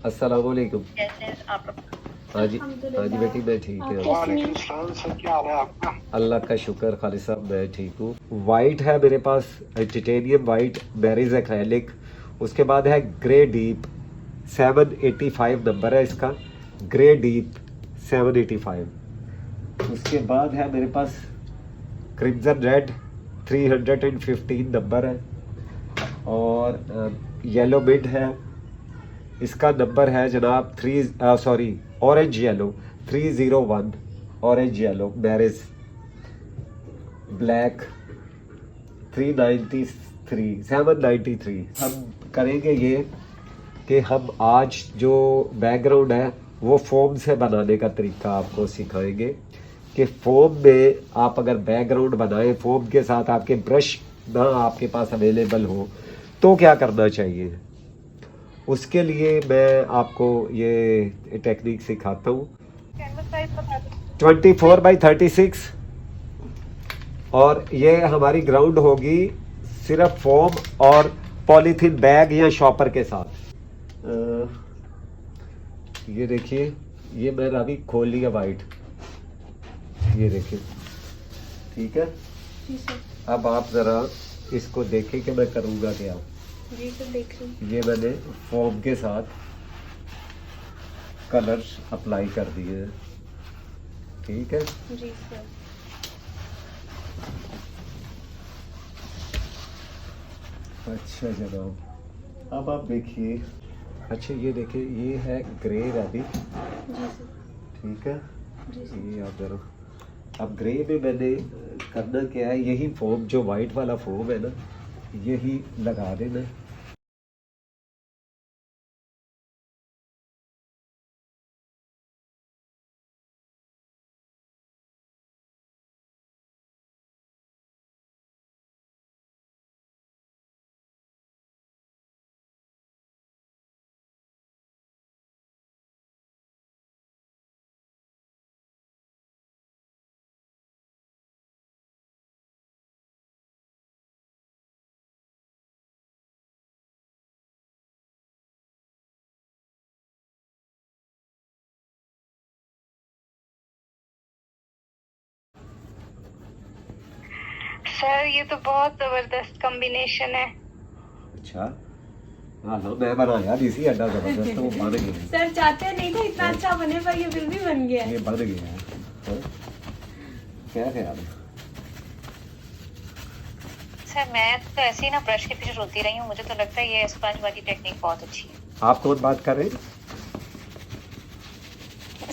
अस्सलाम वालेकुम। कैसे हैं आप? हाँ जी, हाँ जी बेटी, मैं ठीक है। वालेकुम सलाम सर, क्या हाल है आपका? अल्लाह का शुक्र खालिद साहब, मैं ठीक हूँ। वाइट है मेरे पास, टिटेनियम वाइट, बेरीज एक्रेलिक। उसके बाद है ग्रे डीप, 785 नंबर है इसका। Grey deep 785। उसके बाद है मेरे पास क्रिम्जन रेड, 315 नंबर है। और येलो मिड है, इसका नंबर है जनाब orange yellow 301। Orange yellow marriage black 793। हम करेंगे ये कि हम आज जो बैकग्राउंड है वो फोम से बनाने का तरीका आपको सिखाएंगे कि फोम में आप अगर बैकग्राउंड बनाए, फोम के साथ आपके ब्रश ना आपके पास अवेलेबल हो तो क्या करना चाहिए। उसके लिए मैं आपको ये टेक्निक सिखाता हूँ। कैनवस साइज बता दो। 24x36। और ये हमारी ग्राउंड होगी सिर्फ फोम और पॉलीथीन बैग या शॉपर के साथ। ये देखिए, ये मैंने अभी खोल लिया वाइट, ये देखिए, ठीक है। जी सर। अब आप ज़रा इसको देखें कि मैं करूँगा क्या। जी सर, देख रही हूँ। ये मैंने फोम के साथ कलर्स अप्लाई कर दिए हैं, ठीक है। जी सर। अच्छा जनाब, अब आप देखिए। अच्छा ये देखिए, ये है ग्रे रैबिट, जी सर। ठीक है। जी सर। ये आप जरा, अब ग्रे में मैंने करना क्या है, यही फोम जो वाइट वाला फोम है ना, यही लगा देना। सर ये तो बहुत जबरदस्त कॉम्बिनेशन है। अच्छा, हाँ हाँ, मैं बनाया इसी अड्डा जबरदस्त, वो बन गया है। सर चाहते नहीं था इतना अच्छा बने, पर ये फिर भी बन गया ये है। बन गया है, हाँ? क्या ख्याल है। सर मैं तो ऐसे ही ना ब्रश के पीछे रोती रही हूँ, मुझे तो लगता है ये स्पंज वाली टेक्निक बहुत अच्छी है। आप कौन बात कर रहे हैं।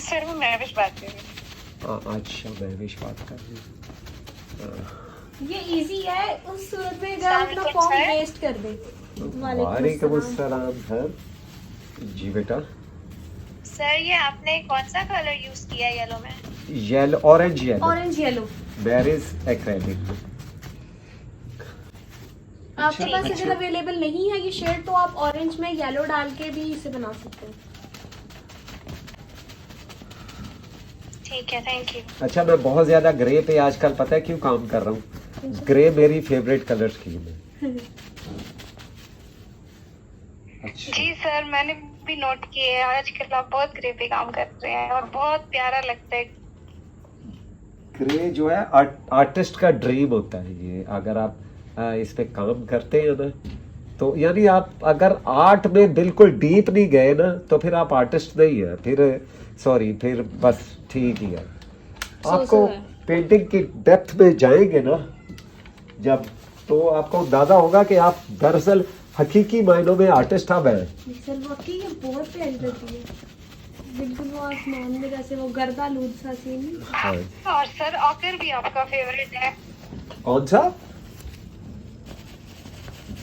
सर मैं महविश बात कर रही हूँ। अच्छा, महविश बात कर रही हूँ। ये इजी है उस सूरत में अगर आप अपना फॉर्म वेस्ट कर दे। वालेकुम अस्सलाम सर। जी बेटा। सर ये आपने कौन सा कलर यूज किया है येलो में? Yellow, orange yellow, orange yellow. Berries acrylic. आपके पास अगर अवेलेबल नहीं है ये शेड, तो आप ऑरेंज में येलो डाल के भी इसे बना सकते हैं। ठीक है, थैंक यू। अच्छा, मैं बहुत ज्यादा ग्रे पे आजकल पता है क्यों काम कर रहा हूँ। ग्रे मेरी फेवरेट कलर स्कीम है। अच्छा, जी सर, मैंने भी नोट किया है आजकल आप बहुत ग्रे पे काम कर रहे हैं और बहुत प्यारा लगता है। ग्रे जो है आर्टिस्ट का ड्रीम होता है ये। अगर आप इस पे काम करते हैं ना, तो यानी आप अगर आर्ट में बिल्कुल डीप नहीं गए ना, तो फिर आप आर्टिस्ट नहीं है, फिर बस ठीक ही है। आपको पेंटिंग की डेप्थ में जाएंगे ना जब, तो आपको अंदाजा होगा कि आप दरअसल हकीकी मायनों में आर्टिस्ट आप हैं। सर वाकई ये बहुत प्यारी लगती है, बिल्कुल वो आसमान में जैसे वो गर्दा लूद सा सीन। हाँ। और सर ऑकर भी आपका फेवरेट है? कौन सा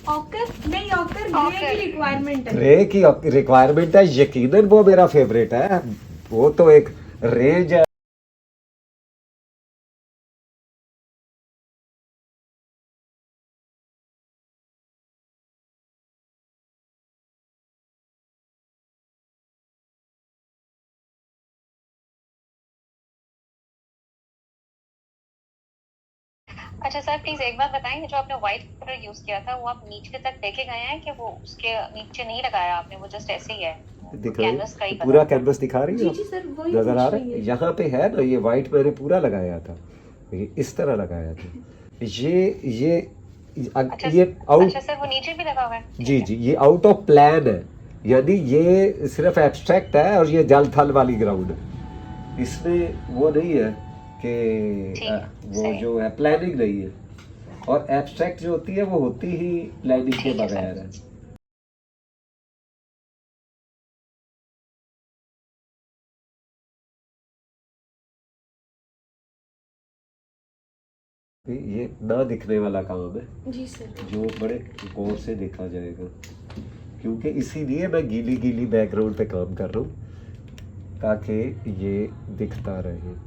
ऑकर नहीं, ऑकर ग्रे की रिक्वायरमेंट है। ग्रे की रिक्वायरमेंट है, यकीनन वो मेरा फेवरेट है। वो तो एक रेंज है। अच्छा सर प्लीज एक बात बताएंगे, जो आपने व्हाइट कलर यूज किया था वो आप नीचे तक देखे गए हैं कि वो उसके नीचे नहीं लगाया आपने, वो जस्ट ऐसे ही है? दिखाएं, कैनवस का ही बना पूरा था। कैनवस दिखा रही जी हो जी सर, वही नजर आ पूछ रहा रही है है। यहाँ पे है ना, ये वाइट मैंने पूरा लगाया था, ये इस तरह लगाया था, ये अच्छा ये आउट, अच्छा सर, वो नीचे भी लगा हुआ है? ठीक जी है। जी, ये आउट ऑफ प्लान है, यानी ये सिर्फ एब्स्ट्रैक्ट है और ये जल थल वाली ग्राउंड है, इसमें वो नहीं है कि ठीक, वो सही। जो है प्लानिंग नहीं है, और एब्स्ट्रैक्ट जो होती है वो होती ही प्लानिंग के ठीक है, बगैर सर। है। ये ना दिखने वाला काम है जी सर। जो बड़े गौर से देखा जाएगा, क्योंकि इसीलिए मैं गीली गीली बैकग्राउंड पे काम कर रहा हूँ ताकि ये दिखता रहे।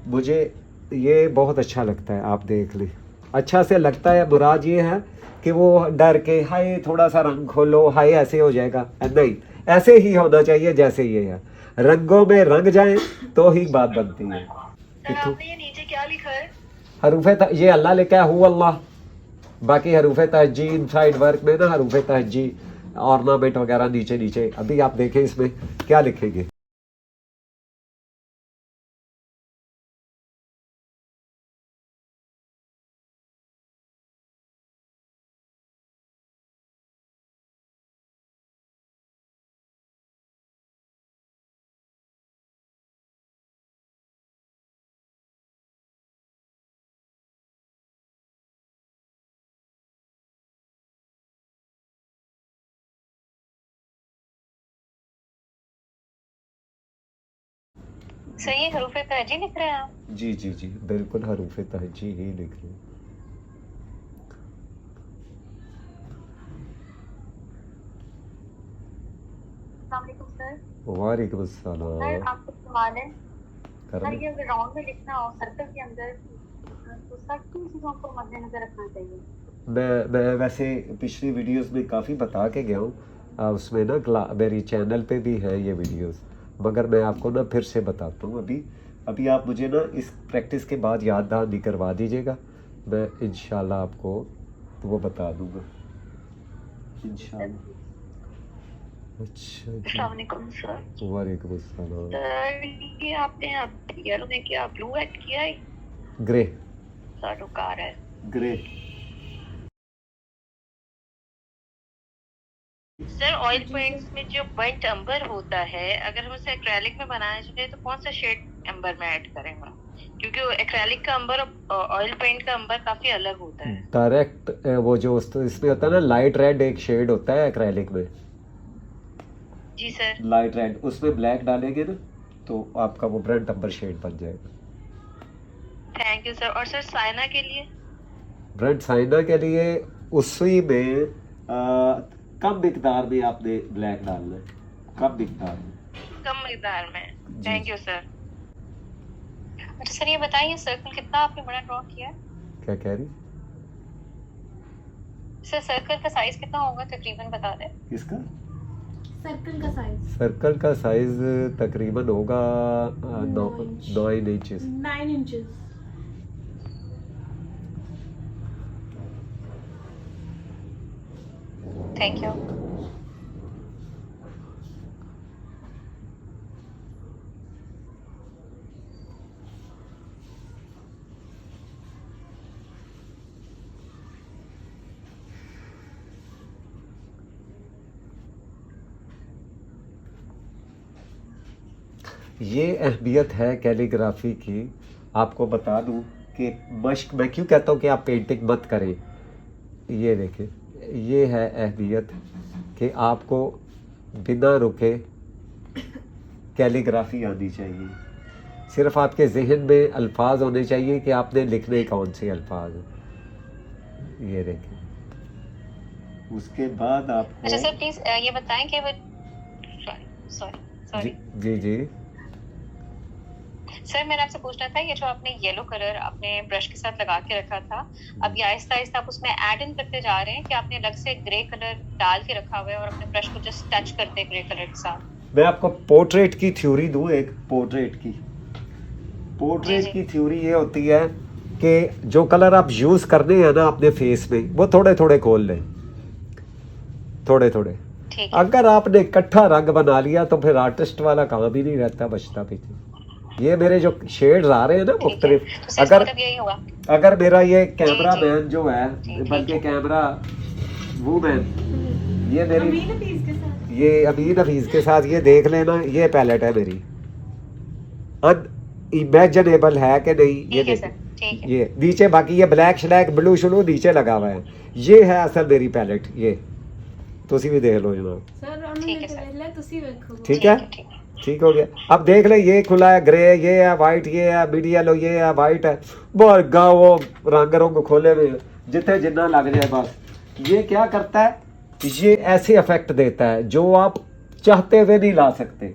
मुझे ये बहुत अच्छा लगता है, आप देख लें, अच्छा से लगता है। मुराद ये है कि वो डर के हाय थोड़ा सा रंग खोलो, हाय ऐसे हो जाएगा, नहीं, ऐसे ही होना चाहिए जैसे ये है, रंगों में रंग जाए तो ही बात बनती है। सर आपने ये नीचे क्या लिखा है? ये अल्लाह लिखा है, हु अल्लाह, बाकी हरूफ तहजी इनसाइड वर्क में ना हरूफ तहजी ऑर्नामेंट वगैरह नीचे नीचे, अभी आप देखें इसमें क्या लिखेंगे। सर ये हरूफ तहजी लिख रहे हैं आप? जी जी जी, बिल्कुल हरूफ तहजी ही लिख रहे हैं। अस्सलाम वालेकुम सर। वालेकुम सर अस्सलाम। आपको सवाल है, कर सर लो। ये अगर राउंड में लिखना हो सर्कल के अंदर, तो सर किन चीज़ों को मद्देनजर रखना चाहिए? मैं वैसे पिछली वीडियोस में काफ़ी बता के गया हूँ, उसमें ना मेरी चैनल पे भी है ये वीडियोस, मगर मैं आपको ना फिर से बताता हूँ। अभी आप मुझे ना इस प्रैक्टिस के बाद याद दहानी करवा दीजिएगा, मैं इंशाल्लाह आपको वो बता दूँगा इंशाल्लाह। अच्छा जी, अस्सलाम वालेकुम सर। वालेकुम अस्सलाम। सर ये आपने येलो में क्या ब्लू ऐड किया है? ग्रे, सर कार है। ग्रे। सर ऑयल पेंट्स में जो बर्nt अंबर होता है, अगर हम उसे एक्रेलिक में बनाना चाहते हैं तो कौन सा शेड अंबर में ऐड करें हम? क्योंकि एक्रेलिक का अंबर और ऑयल पेंट का अंबर काफी अलग होता है। डायरेक्ट वो जो इसमें होता है ना लाइट रेड, एक शेड होता है एक्रेलिक में, जी सर। लाइट रेड, उसमें ब्लैक डालेंगे ना तो आपका वो ब्रंट अंबर शेड बन जाएगा। Thank you sir. और सर साइना के लिए? ब्रंट साइना के लिए उसी में कम मिकदार में आपने ब्लैक डालना है, कम मिकदार में। कम मिकदार में। जी। Thank you sir. अच्छा सर ये बताइए सर्कल कितना आपने बड़ा ड्रॉ किया है? क्या कह रही? सर सर्कल का साइज कितना होगा तकरीबन बता दें। इसका सर्कल का साइज सर्कल का साइज तकरीबन होगा 9 इंचेस। 9 इंचेस। Thank you. ये अहमियत है कैलीग्राफी की। आपको बता दूं कि मश्क, मैं क्यों कहता हूँ कि आप पेंटिंग मत करें, ये देखें, ये है अहमियत कि आपको बिना रुके कैलीग्राफी आनी चाहिए। सिर्फ आपके जहन में अल्फाज होने चाहिए कि आपने लिखने कौन से अल्फाज हैं। ये देखें, उसके बाद आपको अच्छा सर प्लीज ये बताएं कि वो सॉरी जी जी जी सर मैंने आपसे पूछना था, ये जो आपने येलो कलर अपने ब्रश के साथ लगा के रखा था, अब ये आहिस्ता आहिस्ता आप उसमें ऐड इन करते जा रहे हैं कि आपने अलग से ग्रे कलर डाल के रखा हुआ है और अपने ब्रश को जस्ट टच करते हैं ग्रे कलर के साथ? मैं आपको पोर्ट्रेट की थ्योरी दूं, एक पोर्ट्रेट जी। की थ्योरी ये होती है कि जो कलर आप यूज करने हैं ना अपने फेस में, वो थोड़े थोड़े खोल लें, थोड़े थोड़े। ठीक है। अगर आपने इकट्ठा रंग बना लिया तो फिर आर्टिस्ट वाला काम ही नहीं रहता, बचता पीछे। ये मेरे जो शेड्स आ रहे हैं ना ठीक है। मुख्तलिफ, तो सर अगर मतलब यही हुआ। अगर मेरा ये कैमरा जी। मैन जो है, ठीक बल्कि है। कैमरा वूमैन, ये मेरी, अमीन हफीज के साथ ये अमीन हफीज के साथ ये देख लेना, ये पैलेट है मेरी, अनइमेजिनेबल है कि नहीं? ये ठीक है देखो, सर, ठीक है। ये नीचे बाकी ये ब्लैक श्लैक ब्लू श्लू नीचे लगा हुआ है, ये है असल मेरी पैलेट। ये तुसी भी देख लो जनाब, सर ठीक है, उन्होंने सर। ले तुसी वेखो। ठीक है? ठीक है। ठीक हो गया। अब देख ले, ये खुला है ग्रे, ये है वाइट, ये है मिडी येलो, ये है वाइट है, बहुत वो रंग रंग खोले हुए हैं, जितने जितना लग जाए बस। ये क्या करता है, ये ऐसे इफेक्ट देता है जो आप चाहते हुए नहीं ला सकते।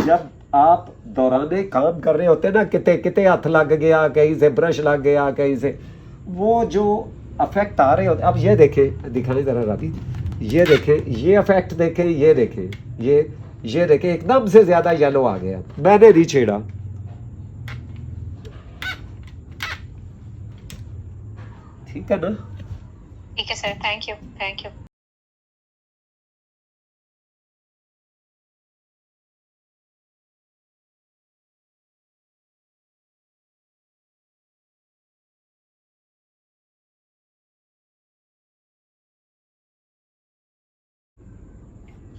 जब आप दौराने काम कर रहे होते हैं ना, किते किते हाथ लग गया, कहीं से ब्रश लग गया, कहीं से वो जो इफेक्ट आ रहे होते। अब ये देखें, दिखाएं जरा राबी, ये देखें, ये इफेक्ट देखें, ये देखें, ये देखें, एकदम से ज्यादा येलो आ गया, मैंने नहीं छेड़ा। ठीक है ना? ठीक है sir, thank you, thank you.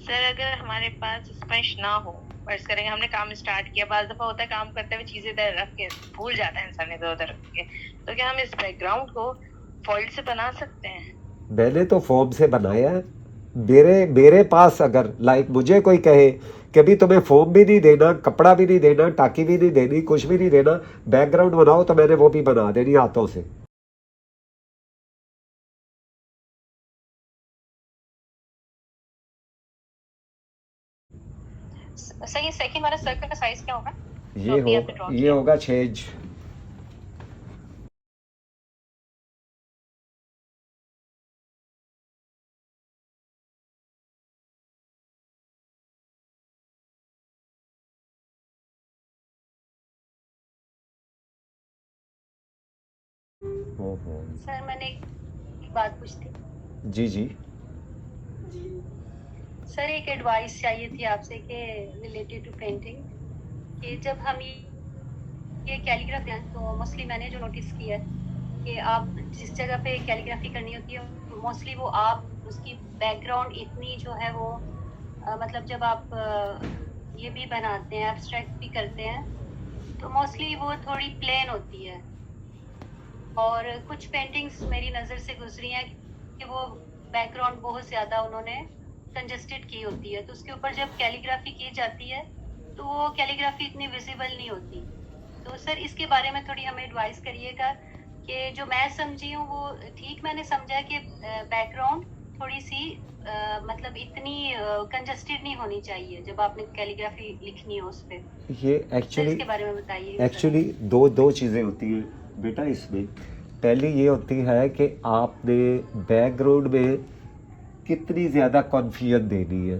Sir अगर हमारे पास स्पंज ना हो, फर्ज करेंगे हमने काम स्टार्ट किया, बार दफा होता है काम करते हुए चीजें इधर रख के भूल जाता है इंसान इधर उधर रख के, तो क्या हम इस बैकग्राउंड को फॉइल से बना सकते हैं? मैंने तो फोम से बनाया है। मेरे पास अगर लाइक मुझे कोई कहे कि भी तुम्हें फोम भी नहीं देना, कपड़ा भी नहीं देना, टाकी भी नहीं देनी, कुछ भी नहीं देना, बैकग्राउंड बनाओ, तो मैंने वो भी बना देनी हाथों से। सर ये सेकंड वाला सर्कल का साइज क्या होगा? ये ये होगा 6 इंच। ओहो। सर मैंने एक बात पूछती। जी जी। सर एक एडवाइस चाहिए थी आपसे कि रिलेटेड टू पेंटिंग, कि जब हम ये कैलीग्राफी हैं तो मोस्टली मैंने जो नोटिस किया है कि आप जिस जगह पे कैलीग्राफी करनी होती है मोस्टली वो आप उसकी बैकग्राउंड इतनी जो है वो मतलब जब आप ये भी बनाते हैं, एब्स्ट्रैक्ट भी करते हैं, तो मोस्टली वो थोड़ी प्लेन होती है। और कुछ पेंटिंग्स मेरी नज़र से गुजरी हैं कि वो बैकग्राउंड बहुत ज़्यादा उन्होंने कंजस्टेड की होती है, तो उसके ऊपर जब कैलीग्राफी की जाती है तो वो कैलीग्राफी इतनी विजिबल नहीं होती। तो सर इसके बारे में थोड़ी हमें एडवाइस करिएगा कि जो मैं समझी हूँ वो ठीक मैंने समझा है कि बैकग्राउंड थोड़ी सी मतलब इतनी कंजस्टेड नहीं होनी चाहिए जब आपने कैलीग्राफी लिखनी हो उस पर। ये इसके बारे में बताइए। एक्चुअली दो चीज़ें होती हैं बेटा इसमें। पहली ये होती है कि आपने बैकग्राउंड में कितनी ज़्यादा कॉन्फ्यूजन देनी है।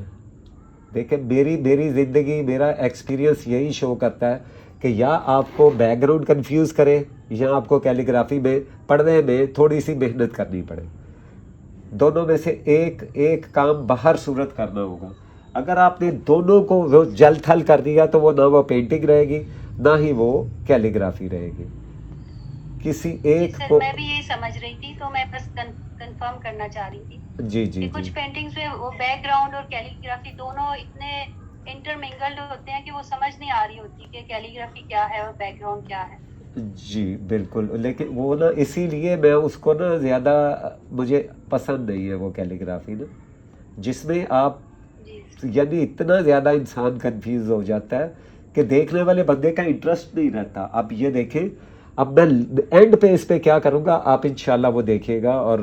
देखिए मेरी ज़िंदगी, मेरा एक्सपीरियंस यही शो करता है कि या आपको बैकग्राउंड कंफ्यूज करे या आपको कैलीग्राफी में पढ़ने में थोड़ी सी मेहनत करनी पड़े। दोनों में से एक काम बाहर सूरत करना होगा। अगर आपने दोनों को वो जल थल कर दिया तो वो ना वो पेंटिंग रहेगी ना ही वो कैलीग्राफी रहेगी। किसी एक सर, को मैं भी यही समझ रही थी, तो मैं बस कंफर्म करना चाह रही थी जी जी कि कुछ जी पेंटिंग्स में वो बैकग्राउंड और कैलीग्राफी दोनों इतने इंटरमिंगल्ड होते हैं कि वो समझ नहीं आ रही होती कि कैलीग्राफी क्या है और बैकग्राउंड क्या है। जी बिल्कुल। लेकिन वो ना इसीलिए मैं उसको ना ज़्यादा मुझे पसंद नहीं है वो कैलीग्राफी ना, जिसमें आप जी यानी इतना ज़्यादा इंसान कंफ्यूज हो जाता है कि देखने वाले बंदे का इंटरेस्ट नहीं रहता। आप ये देखें, अब मैं एंड पे इस पे क्या करूँगा आप इंशाल्लाह वो देखिएगा। और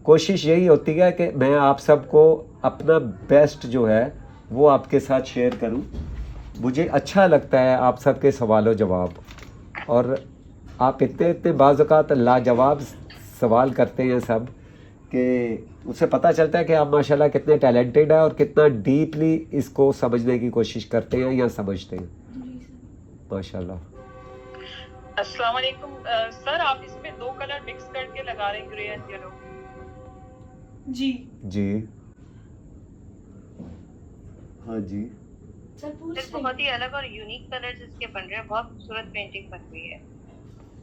कोशिश यही होती है कि मैं आप सबको अपना बेस्ट जो है वो आपके साथ शेयर करूँ। मुझे अच्छा लगता है आप सबके सवालों जवाब, और आप इतने इतने बाज़-औक़ात लाजवाब सवाल करते हैं सब कि उससे पता चलता है कि आप माशाल्लाह कितने टैलेंटेड हैं और कितना डीपली इसको समझने की कोशिश करते हैं या समझते हैं। जी सर। माशाल्लाह। अस्सलाम वालेकुम सर, आप इसमें 2 कलर मिक्स करके लगा रहे हैं, ग्रे एंड येलो? जी जी हाँ जी। सर पूछ सर बहुत ही अलग और यूनिक कलर्स इसके बन रहे हैं, बहुत खूबसूरत पेंटिंग बन रही है।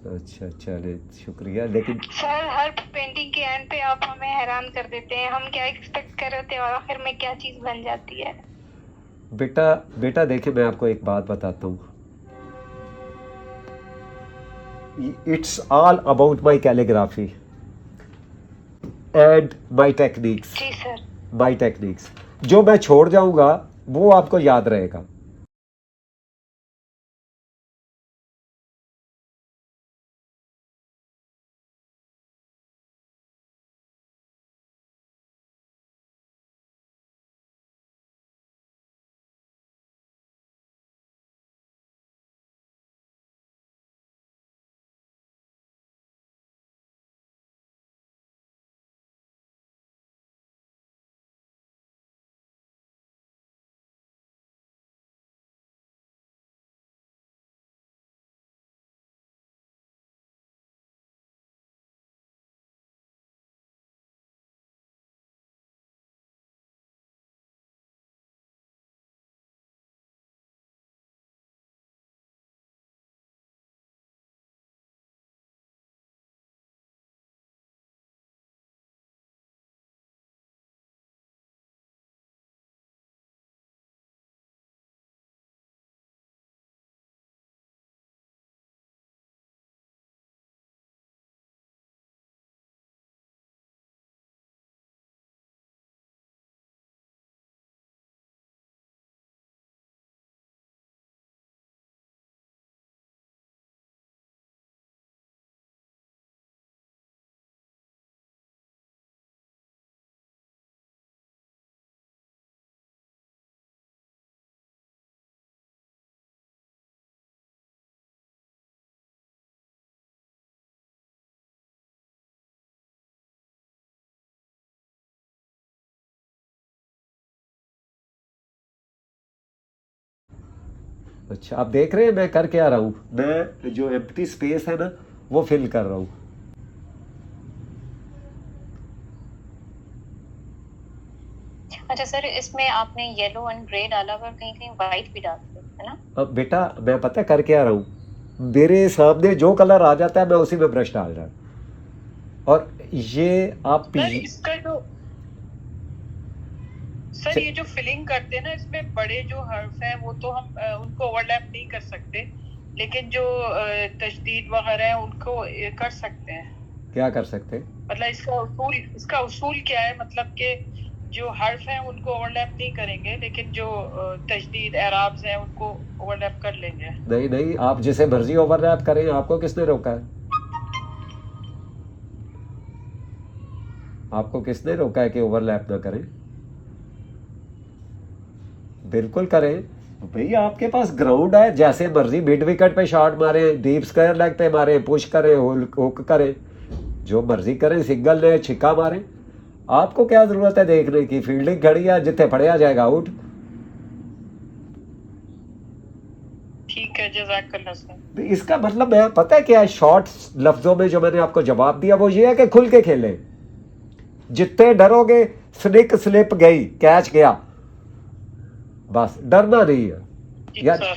अच्छा चले शुक्रिया। लेकिन सर हर पेंटिंग के एंड पे आप हमें हैरान कर देते हैं, हम क्या एक्सपेक्ट कर रहे थे और आखिर में क्या चीज बन जाती है। बेटा देखिए, मैं आपको एक बात बताता हूँ। It's all about my calligraphy and my techniques. जी सर। माई टेक्निक्स जो मैं छोड़ जाऊंगा वो आपको याद रहेगा। अच्छा आप देख रहे हैं मैं कर क्या रहा हूँ। मैं जो एम्प्टी स्पेस है ना वो फिल कर रहा हूँ। अच्छा सर, इसमें आपने येलो एंड ग्रे डाला और कहीं कहीं व्हाइट भी डालते है ना। अब बेटा मैं पता कर क्या रहा हूँ, मेरे सामने जो कलर आ जाता है मैं उसी में ब्रश डाल रहा हूँ। और ये आप सर इसका जो सर ये जो फिलिंग करते हैं ना, इसमें बड़े जो हर्फ हैं वो तो हम उनको ओवरलैप नहीं कर सकते, लेकिन जो तशदीद वगैरह है उनको कर सकते हैं। क्या कर सकते हैं? मतलब इसका उसूल क्या है, मतलब कि जो हर्फ हैं उनको ओवरलैप नहीं करेंगे, लेकिन जो तशदीद एराब्स हैं उनको ओवरलैप कर लेंगे। नहीं आप जिसे मर्जी ओवरलैप करें, आपको किसने रोका है? आपको किसने रोका है कि ओवरलैप ना करें? बिल्कुल करें भैया, आपके पास ग्राउंड है, जैसे मर्जी मिड विकेट पे शॉट मारे, डीप स्क्वायर लेग पे मारे, पुश करें, हुक करें, जो मर्जी करें, सिंगल ले छिक्का मारे। आपको क्या जरूरत है देखने की? फील्डिंग खड़ी है, जितने पड़िया जाएगा आउट। ठीक है, जज़ाकल्लाह सर। इसका मतलब मैं पता है क्या, शॉर्ट लफ्जों में जो मैंने आपको जवाब दिया वो ये है कि खुल के खेलें। जितने डरोगे, स्निक स्लिप गई, कैच गया, बस डरना नहीं है।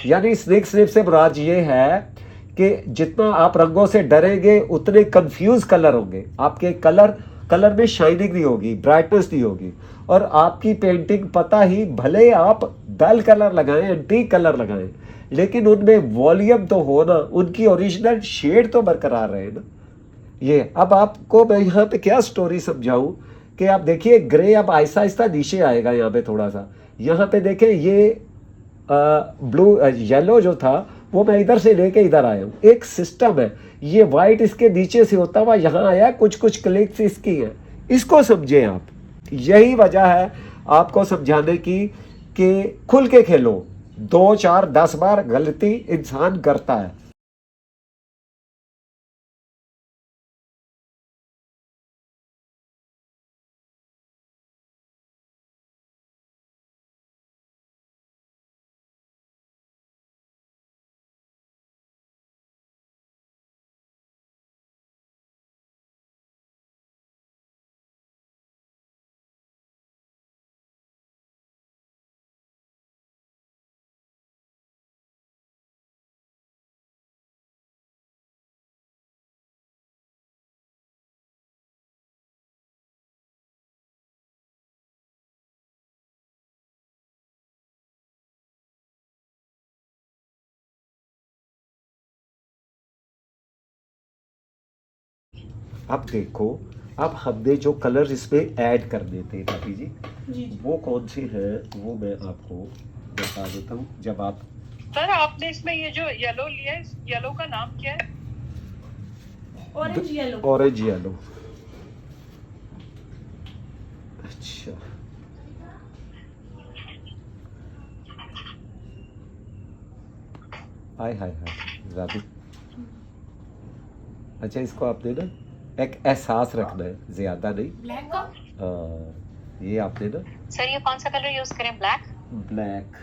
यानी स्निक स्लिप से मुराद ये है कि जितना आप रंगों से डरेंगे उतने कंफ्यूज कलर होंगे, आपके कलर में शाइनिंग नहीं होगी, ब्राइटनेस नहीं होगी, और आपकी पेंटिंग पता ही भले आप डल कलर लगाएं, एंटीक कलर लगाएं, लेकिन उनमें वॉल्यूम तो हो ना, उनकी ओरिजिनल शेड तो बरकरार रहे ना। ये अब आपको मैं यहाँ पे क्या स्टोरी समझाऊं कि आप देखिए ग्रे अब आहिस्ता आहिस्ता नीचे आएगा। यहाँ पे थोड़ा सा यहाँ पे देखें, ये ब्लू येलो जो था वो मैं इधर से लेके इधर आया हूँ। एक सिस्टम है, ये वाइट इसके नीचे से होता हुआ यहाँ आया, कुछ क्लिक्स इसकी है, इसको समझे आप। यही वजह है आपको समझाने की कि खुल के खेलो। 2 4 10 बार गलती इंसान करता है। अब देखो, अब हमने जो कलर इसमें ऐड कर देते हैं भाभी जी, जी वो कौन से हैं वो मैं आपको बता देता हूँ। जब आप सर आपने इसमें ये जो येलो लिया है, इस येलो का नाम क्या है? Orange yellow. ऑरेंज येलो, अच्छा हाय हाय हाय राबी, अच्छा इसको आपने ना एक एहसास रखना है, ज्यादा नहीं। ब्लैक का ये आपने ना सर ये कौन सा कलर यूज करें, ब्लैक? ब्लैक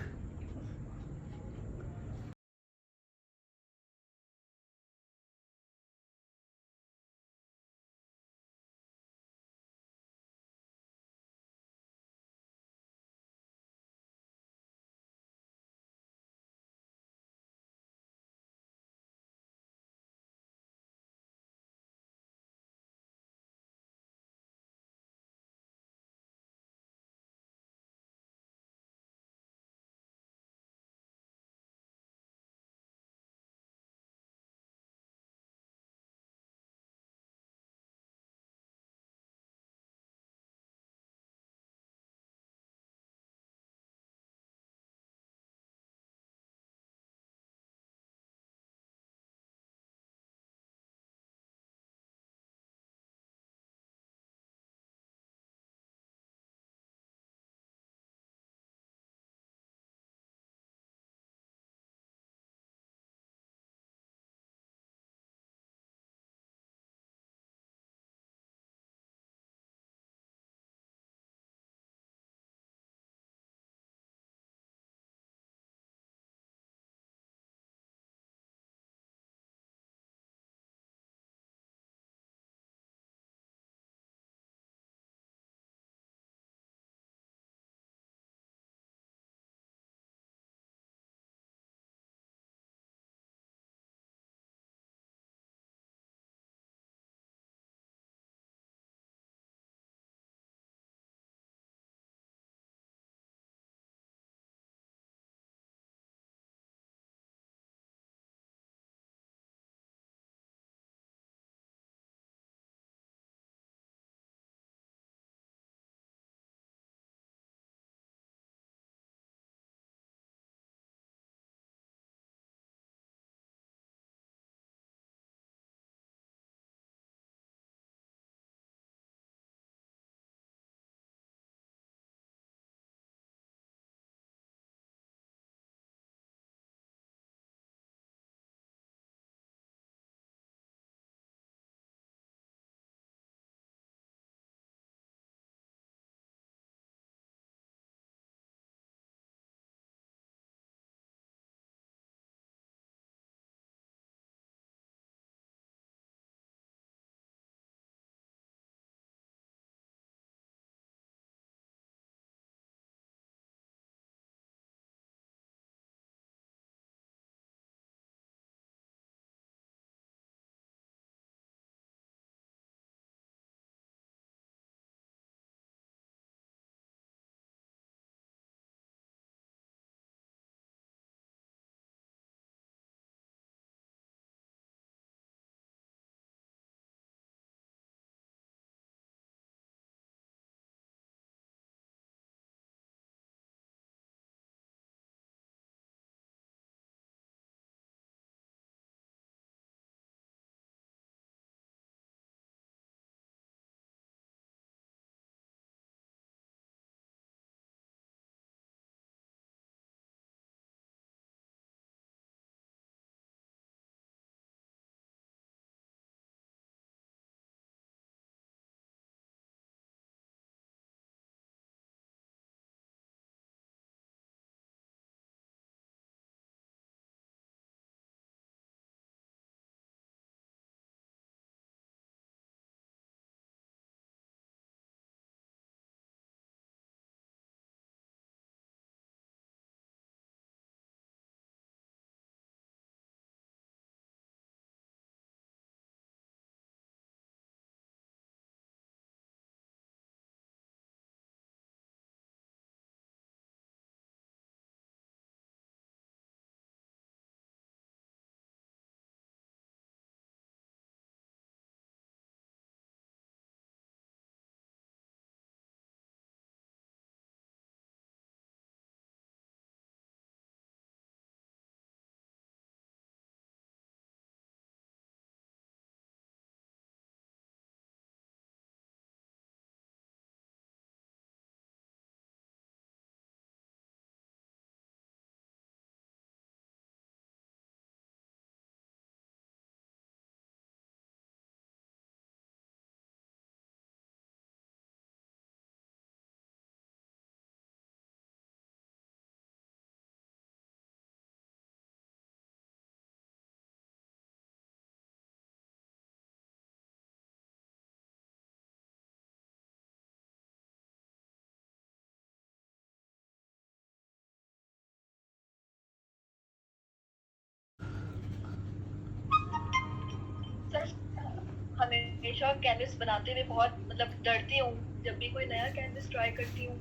हमेशा कैनवस बनाते हुए बहुत मतलब डरती हूँ। जब भी कोई नया कैनवस ट्राई करती हूँ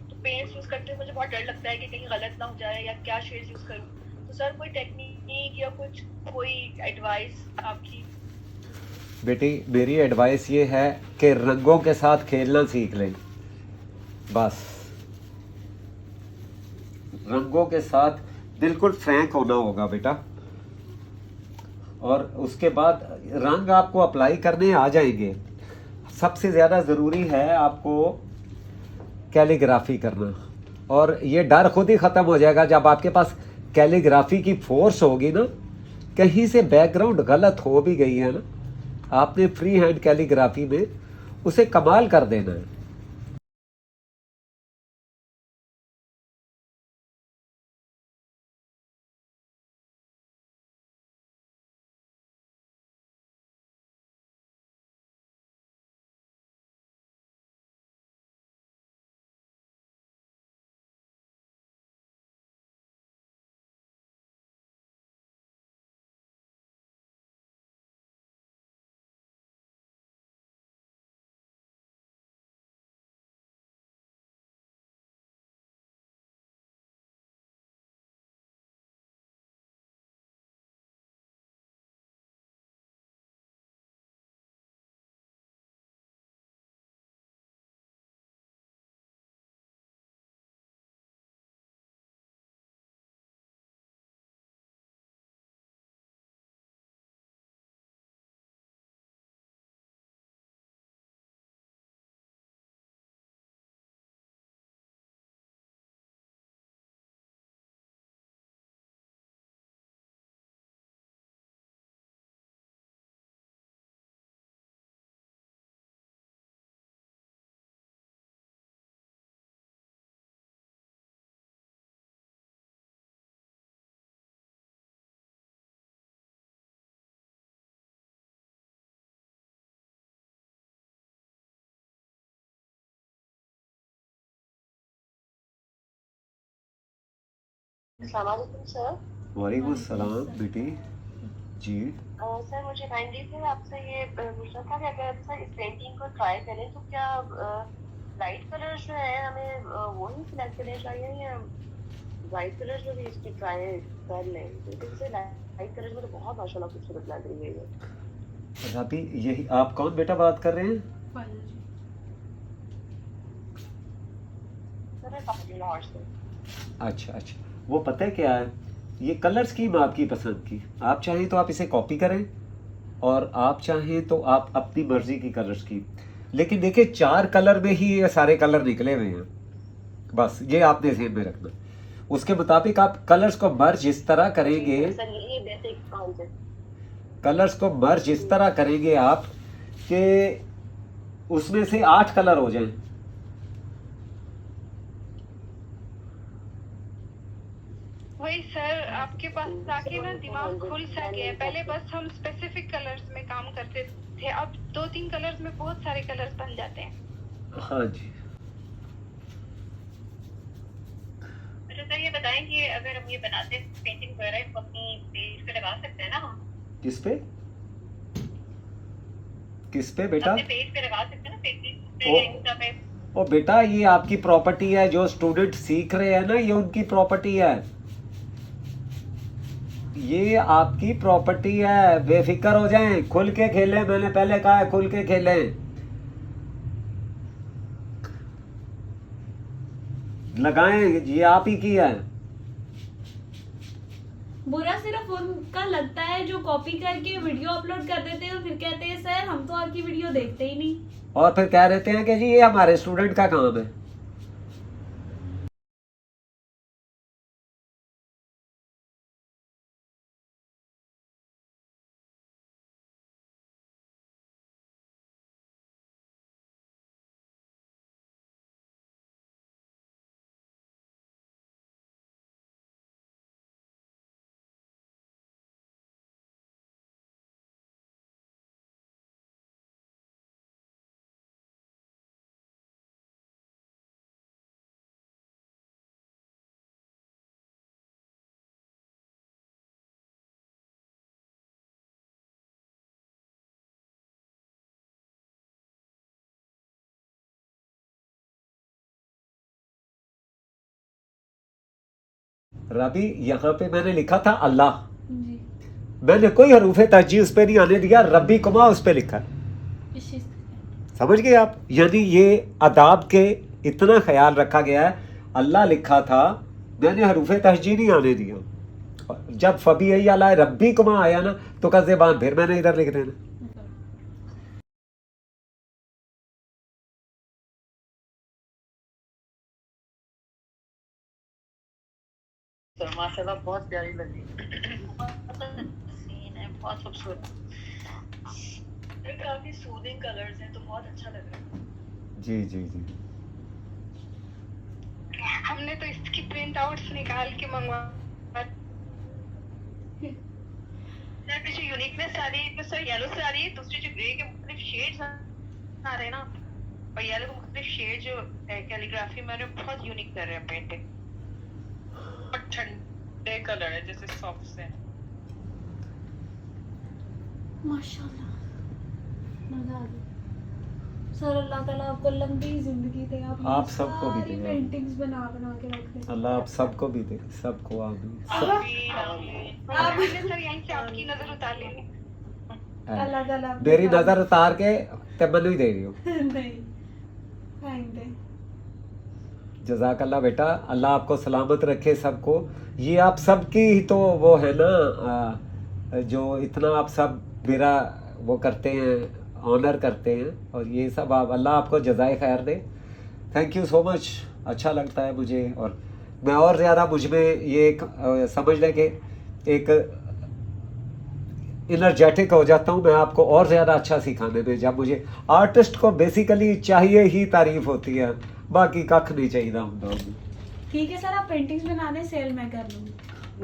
तो पेंट्स यूज करते हुए मुझे बहुत डर लगता है कि कहीं गलत ना हो जाए या क्या शेड्स यूज करूँ। तो सर कोई टेक्निक या कुछ कोई एडवाइस आपकी? बेटी मेरी एडवाइस ये है कि रंगों के साथ खेलना सीख लें। बस रंगों के साथ बिल्कुल फ्रैंक होना होगा बेटा, और उसके बाद रंग आपको अप्लाई करने आ जाएंगे। सबसे ज़्यादा ज़रूरी है आपको कैलीग्राफी करना, और ये डर खुद ही ख़त्म हो जाएगा जब आपके पास कैलीग्राफी की फोर्स होगी ना। कहीं से बैकग्राउंड गलत हो भी गई है ना, आपने फ्री हैंड कैलीग्राफी में उसे कमाल कर देना है। अस्सलाम वालेकुम सर। वालेकुम सलाम बेटी जी। सर मुझे काइंडली सर आपसे ये पूछना था कि अगर सर इस पेंटिंग को ट्राई करें तो क्या लाइट कलर जो है हमें वो ही सिलेक्ट करने चाहिए या वाइट कलर जो भी इसकी ट्राई कर लें? क्योंकि इससे लाइट कलर में तो बहुत माशाल्लाह खूबसूरत लग रही है ये। अभी यही आप कौन बेटा बात कर रहे हैं? सर मैं पापी लाहौर से। अच्छा अच्छा, वो पता है क्या है, ये कलर स्कीम आपकी पसंद की, आप चाहें तो आप इसे कॉपी करें और आप चाहें तो आप अपनी मर्जी की कलर स्कीम। लेकिन देखिए 4 कलर में ही ये सारे कलर निकले हुए हैं, बस ये आपने ध्यान में रखना। उसके मुताबिक आप कलर्स को मर्ज इस तरह करेंगे, सर ये बेसिक कॉन्सेप्ट। कलर्स को मर्ज इस तरह करेंगे आप कि उसमें से 8 कलर हो जाएं। वही सर, आपके पास आके ना दिमाग खुल सा गया है। पहले बस हम स्पेसिफिक कलर्स में काम करते थे, अब 2-3 कलर्स में बहुत सारे कलर्स बन जाते हैं। हाँ जी। अच्छा सर ये बताएं कि अगर हम ये बनाते पेंटिंग वगैरह इसको अपनी पेज पे लगा सकते हैं ना हम? किस पे? किस पे बेटा? अपने पेज पे लगा सकते हैं ना, फेसबुक पे ओ, या इंस्टा पे? ओ बेटा ये आपकी प्रॉपर्टी है, जो स्टूडेंट सीख रहे हैं ना ये उनकी प्रॉपर्टी है, ये आपकी प्रॉपर्टी है। बेफिक्र हो जाएं, खुल के खेलें, मैंने पहले कहा है खुल के खेलें, लगाएं, ये आप ही की है। बुरा सिर्फ उनका लगता है जो कॉपी करके वीडियो अपलोड कर देते हैं और फिर कहते हैं सर हम तो आपकी वीडियो देखते ही नहीं, और फिर कह देते हैं कि जी ये हमारे स्टूडेंट का काम है। रबी यहाँ पे मैंने लिखा था अल्लाह, जी मैंने कोई हरूफ तर्जीह उस पे नहीं आने दिया, रब्बी कुमा उस पे लिखा। इस चीज़ का। समझ गए आप? यानी ये अदाब के इतना ख्याल रखा गया है। अल्लाह लिखा था, मैंने हरूफ तर्जीह नहीं आने दिया। जब फबी अला रब्बी कुमा आया ना तो कज़ेबान फिर मैंने इधर लिख देना। तो माशाल्लाह बहुत प्यारी लगी। सीन है बहुत खूबसूरत, काफी सूदिंग कलर्स हैं तो बहुत अच्छा लग रहा है। जी जी जी। हमने तो इसकी प्रिंट आउट्स निकाल के मंगवा। सर जो यूनिकनेस आ रही है सर येलो से आ रही है, दूसरी जो ग्रे के मुख्तलिफ शेड्स आ रहे हैं ना, और येलो के मुख्तलिफ शेड जो कैलीग्राफी में बहुत यूनिक कर रहे हैं पेंटिंग। बहुत ठंडे कलर है जैसे सॉफ्ट से। माशाल्लाह मजा आ गया। सर अल्लाह ताला आपको लंबी जिंदगी दे, आप सबको भी दे। पेंटिंग्स बना बना के रखे। अल्लाह आप सबको भी दे, सबको आमीन। हमने सर यहीं से आपकी नजर उतार ली। अल्लाह ताला मेरी नजर उतार के ते मैनू ही दे रही हो। नहीं थैंक दे। जज़ाकल्लाह बेटा, अल्लाह आपको सलामत रखे सबको। ये आप सबकी ही तो वो है ना, जो इतना आप सब मेरा वो करते हैं, ऑनर करते हैं, और ये सब आप, अल्लाह आपको जज़ाए खैर दे। थैंक यू सो मच, अच्छा लगता है मुझे, और मैं और ज़्यादा मुझ में ये एक समझ लें कि एक इनर्जेटिक हो जाता हूँ मैं आपको और ज़्यादा अच्छा सिखाने में। जब मुझे आर्टिस्ट को बेसिकली चाहिए ही तारीफ होती है, बाकी कख नहीं चाहिए हम लोग। ठीक है सर, आप पेंटिंग्स बना दें, सेल मैं कर लूँगी।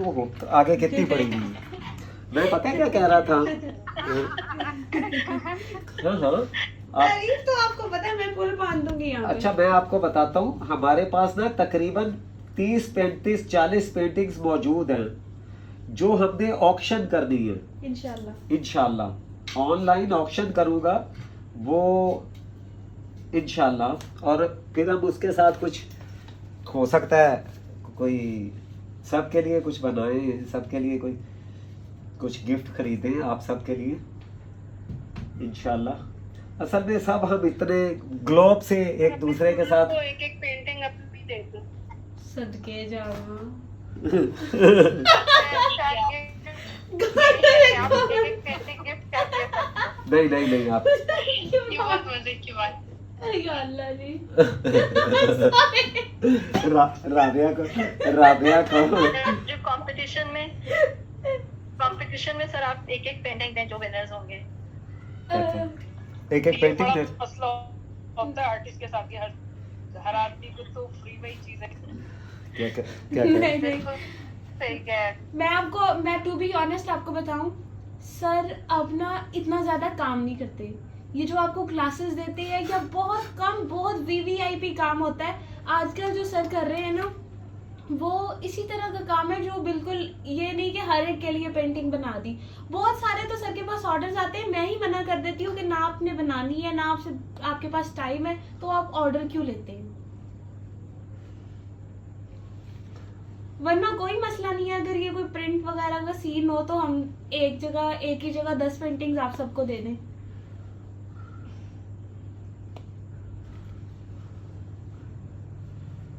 ओहो, तो आगे कितनी पड़ेगी? मैं पता है क्या कह रहा था? हाँ हाँ तारीफ तो आपको पता है, मैं फुल बांध दूंगी यहाँ पे। अच्छा मैं आपको बताता हूँ, हमारे पास ना तकरीबन 30-35-40 पेंटिंग्स मौजूद हैं जो हमने ऑक्शन करनी है इंशाल्लाह। इंशाल्लाह ऑनलाइन ऑक्शन करूँगा वो इंशाल्लाह, और फिर हम उसके साथ कुछ हो सकता है कोई सबके लिए कुछ बनाएं, सबके लिए कोई कुछ गिफ्ट खरीदें आप सबके लिए इंशाल्लाह। असल में सब हम इतने ग्लोब से एक दूसरे के साथ एक एक पेंटिंग अभी दे दो। सदके जावा। नहीं नहीं नहीं आप बहुत मजे की बात। या अल्लाह जी। राबिया को जो कंपटीशन में सर आप एक एक पेंटिंग दें जो विनर्स होंगे। एक एक पेंटिंग दे। मसला होता है आर्टिस्ट के साथ कि हर आदमी को तो फ्री में ही चीजें क्या क्या क्या नहीं नहीं, सही है। मैं टू बी ऑनेस्ट आपको बताऊं सर, अब ना इतना ज्यादा काम नहीं करते। ये जो आपको क्लासेस देते हैं या बहुत कम, बहुत वीवीआईपी काम होता है आजकल जो सर कर रहे हैं ना, वो इसी तरह का काम है जो बिल्कुल ये नहीं कि हर एक के लिए पेंटिंग बना दी। बहुत सारे तो सर के पास ऑर्डर्स आते हैं, मैं ही मना कर देती हूँ कि ना आपने बनानी है, ना आपके पास टाइम है, तो आप ऑर्डर क्यों लेते हैं? वरना कोई मसला नहीं है, अगर ये कोई प्रिंट वगैरह का सीन हो तो हम एक ही जगह 10 पेंटिंग्स आप सबको दे दें।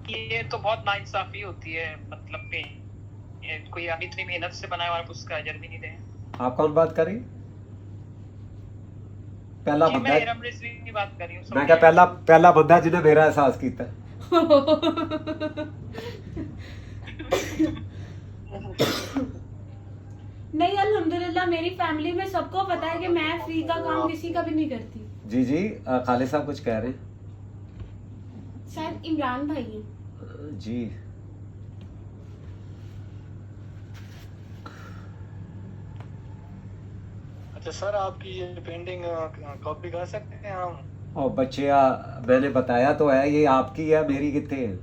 ये तो बहुत नाइंसाफी होती है, मतलब पे कोई आदमी इतनी मेहनत से बनाया और आप उसका अजर भी नहीं दे। आप कौन बात करें? पहला जी, बंदा मैं इरम रिजवी की बात कर रही हूँ। मैं क्या पहला बंदा जिन्हें मेरा एहसास किया। नहीं अल्हम्दुलिल्लाह मेरी फैमिली में सबको पता है कि मैं फ्री का काम किसी का भी नहीं करती। जी जी, खालिद साहब कुछ कह रहे हैं? शायद इमरान भाई हैं। जी अच्छा सर, आपकी ये पेंटिंग कॉपी कर सकते हैं हम? और बच्चिया मैंने बताया तो है, ये आपकी है, मेरी कितने है?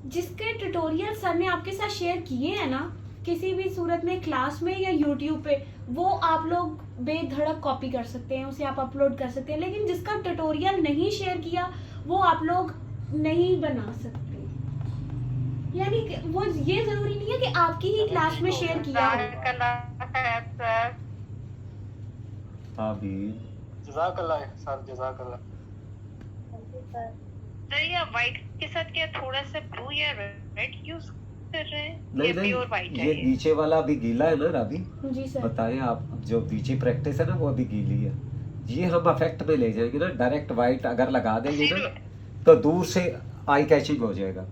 जिसके ट्यूटोरियल सर ने आपके साथ शेयर किए हैं ना, किसी भी सूरत में क्लास में या यूट्यूब पे, वो आप लोग बेधड़क कॉपी कर सकते हैं, उसे आप अपलोड कर सकते हैं। लेकिन जिसका ट्यूटोरियल नहीं शेयर किया वो आप लोग नहीं बना सकते। यानी कि वो ये जरूरी नहीं है कि आपकी ही क्लास में शेयर किया हो। सर आमीन। जज़ाकल्लाह सर, जज़ाकल्लाह। सर ये व्हाइट के साथ क्या थोड़ा सा ब्लू या रेड यूज कर रहे हैं? नहीं ये नहीं, प्योर व्हाइट है ये ये? नीचे वाला अभी गीला है ना राबी, जी सर। बताएं आप। जो नीचे प्रैक्टिस है ना वो अभी गीली है, ये हम अफेक्ट में ले जाएंगे ना। डायरेक्ट वाइट अगर लगा देंगे ना तो दूर से आई कैचिंग हो जाएगा।